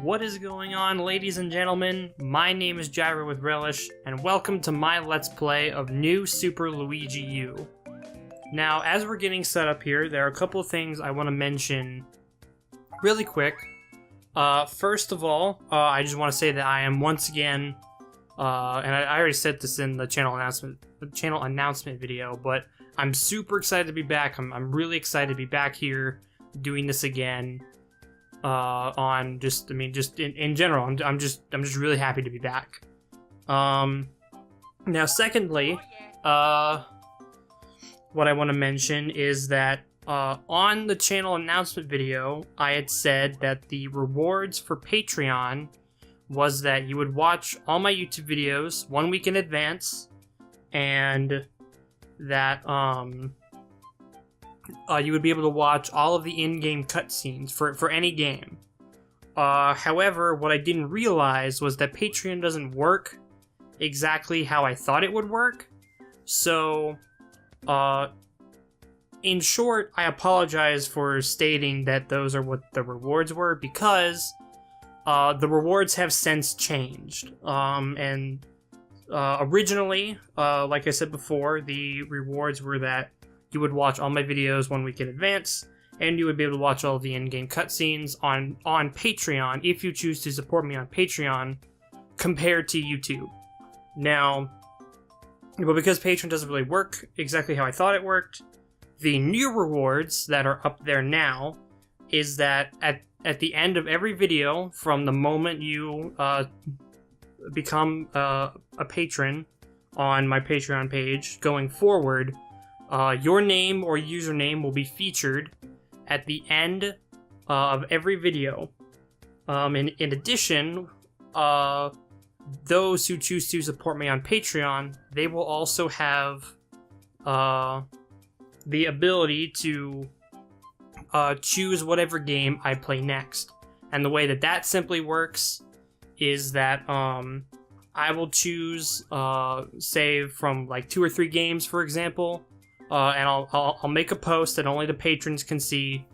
What is going on, ladies and gentlemen? My name is JyroWithRelish, and welcome to my Let's Play of new Super Luigi U. Now, as we're getting set up here, there are a couple of things I want to mention really quick. First of all, I just want to say that I am once again, and I already said this in the channel announcement video, but I'm super excited to be back. I'm really excited to be back here doing this again. In general, I'm just really happy to be back. Now, secondly, what I want to mention is that on the channel announcement video, I had said that the rewards for Patreon was that you would watch all my YouTube videos 1 week in advance, and that you would be able to watch all of the in-game cutscenes for any game. However, what I didn't realize was that Patreon doesn't work exactly how I thought it would work. So, in short, I apologize for stating that those are what the rewards were, because the rewards have since changed. Originally, like I said before, the rewards were that you would watch all my videos 1 week in advance, and you would be able to watch all the in-game cutscenes on Patreon if you choose to support me on Patreon, compared to YouTube. Now, because Patreon doesn't really work exactly how I thought it worked, the new rewards that are up there now is that at the end of every video, from the moment you become a patron on my Patreon page going forward, your name or username will be featured at the end of every video. In addition, those who choose to support me on Patreon, they will also have the ability to choose whatever game I play next. And the way that simply works is that I will choose, say, from like 2 or 3 games, for example, and I'll make a post that only the patrons can see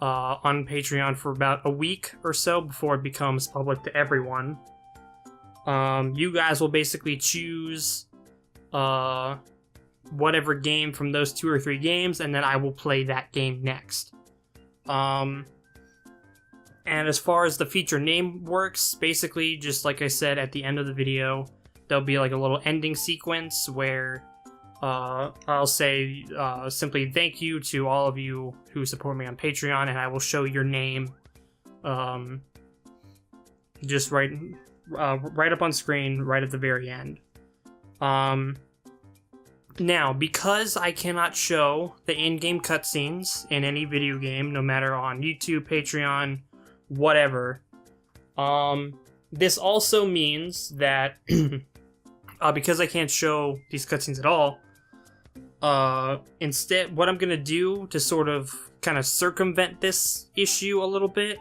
on Patreon for about a week or so before it becomes public to everyone. You guys will basically choose whatever game from those 2 or 3 games, and then I will play that game next. And as far as the feature name works, basically, just like I said at the end of the video, there'll be like a little ending sequence where I'll say simply thank you to all of you who support me on Patreon, and I will show your name just right up on screen, right at the very end. Now, because I cannot show the in-game cutscenes in any video game, no matter on YouTube, Patreon, whatever, this also means that because I can't show these cutscenes at all, instead, what I'm gonna do to sort of kind of circumvent this issue a little bit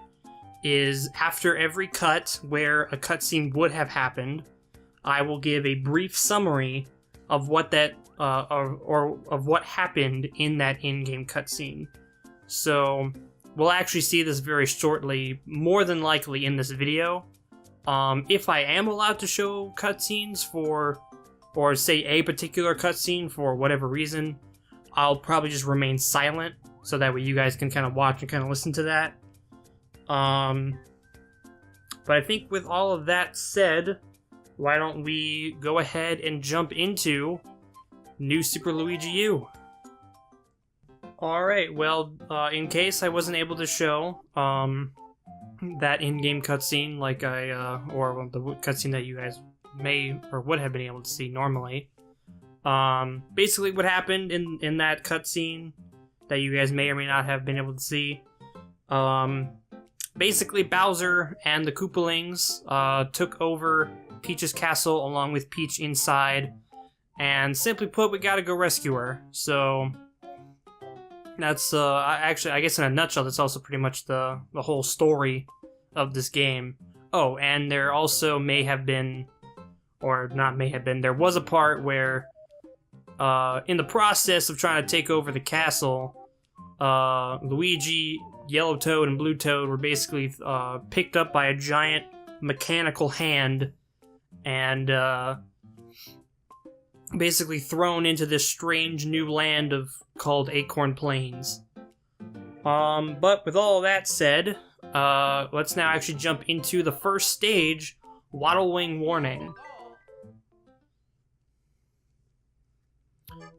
is, after every cut where a cutscene would have happened, I will give a brief summary of what that of what happened in that in-game cutscene. So we'll actually see this very shortly, more than likely in this video. If I am allowed to show cutscenes or say a particular cutscene for whatever reason, I'll probably just remain silent, so that way you guys can kind of watch and kind of listen to that. But I think with all of that said, why don't we go ahead and jump into new Super Luigi U. Alright, well, in case I wasn't able to show that in-game cutscene like or the cutscene that you guys may or would have been able to see normally. Basically what happened in that cutscene that you guys may or may not have been able to see, basically Bowser and the Koopalings took over Peach's castle along with Peach inside, and simply put, we gotta go rescue her. So that's actually, I guess in a nutshell, that's also pretty much the whole story of this game. Oh, and there also may have been, or not may have been, there was a part where in the process of trying to take over the castle, Luigi, Yellow Toad, and Blue Toad were basically picked up by a giant mechanical hand and basically thrown into this strange new land called Acorn Plains. But with all that said, let's now actually jump into the first stage, Waddlewing Warning.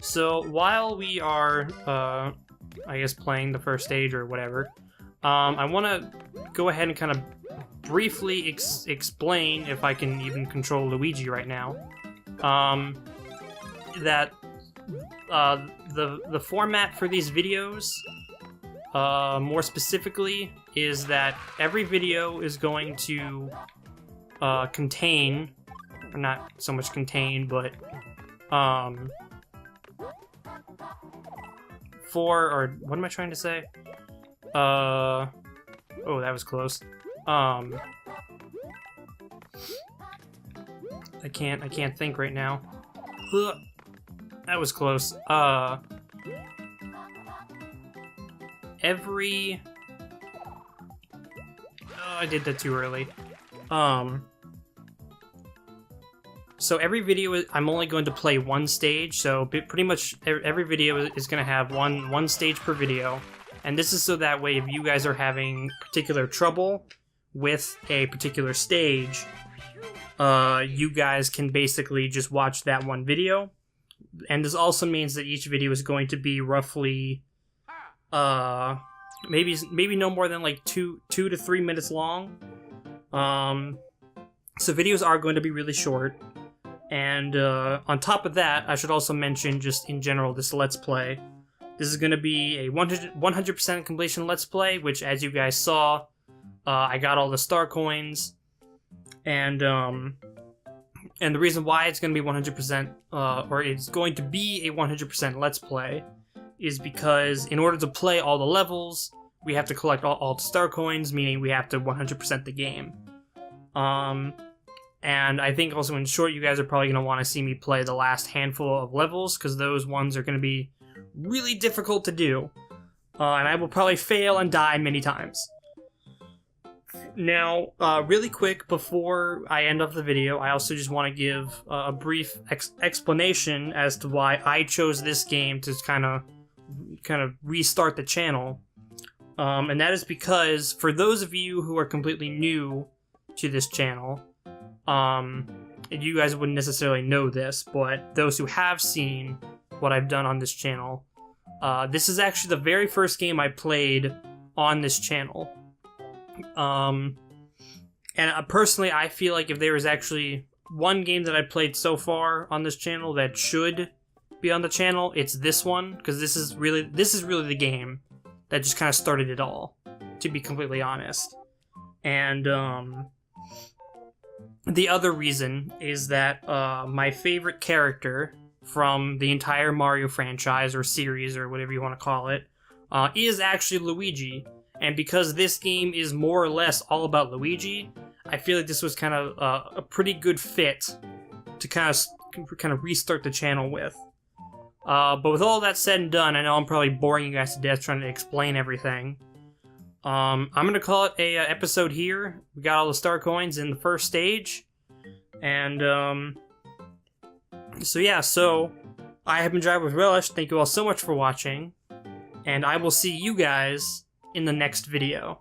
So while we are, I guess, playing the first stage or whatever, I want to go ahead and kind of briefly explain, if I can even control Luigi right now, that the format for these videos, more specifically, is that every video is going to contain, or not so much contain, but or what am I trying to say? Oh, that was close. I can't think right now. Ugh, that was close. Every... I did that too early. So every video, I'm only going to play one stage, so pretty much every video is going to have one stage per video. And this is so that way if you guys are having particular trouble with a particular stage, you guys can basically just watch that one video. And this also means that each video is going to be roughly, maybe no more than like 2 to 3 minutes long. So videos are going to be really short. And on top of that, I should also mention, just in general, this Let's Play. This is going to be a 100% completion Let's Play, which, as you guys saw, I got all the star coins. And the reason why it's going to be 100%, or it's going to be a 100% Let's Play, is because in order to play all the levels, we have to collect all the star coins, meaning we have to 100% the game. And I think also in short, you guys are probably going to want to see me play the last handful of levels, because those ones are going to be really difficult to do. And I will probably fail and die many times. Now, really quick, before I end off the video, I also just want to give a brief explanation as to why I chose this game to kind of restart the channel. And that is because, for those of you who are completely new to this channel, you guys wouldn't necessarily know this, but those who have seen what I've done on this channel, this is actually the very first game I played on this channel. And personally, I feel like if there was actually one game that I played so far on this channel that should be on the channel, it's this one, because this is really the game that just kind of started it all, to be completely honest. And the other reason is that my favorite character from the entire Mario franchise, or series, or whatever you want to call it, is actually Luigi. And because this game is more or less all about Luigi, I feel like this was kind of a pretty good fit to kind of restart the channel with. But with all that said and done, I know I'm probably boring you guys to death trying to explain everything. I'm gonna call it a episode here. We got all the star coins in the first stage, and so I have been JyroWithRelish. Thank you all so much for watching, and I will see you guys in the next video.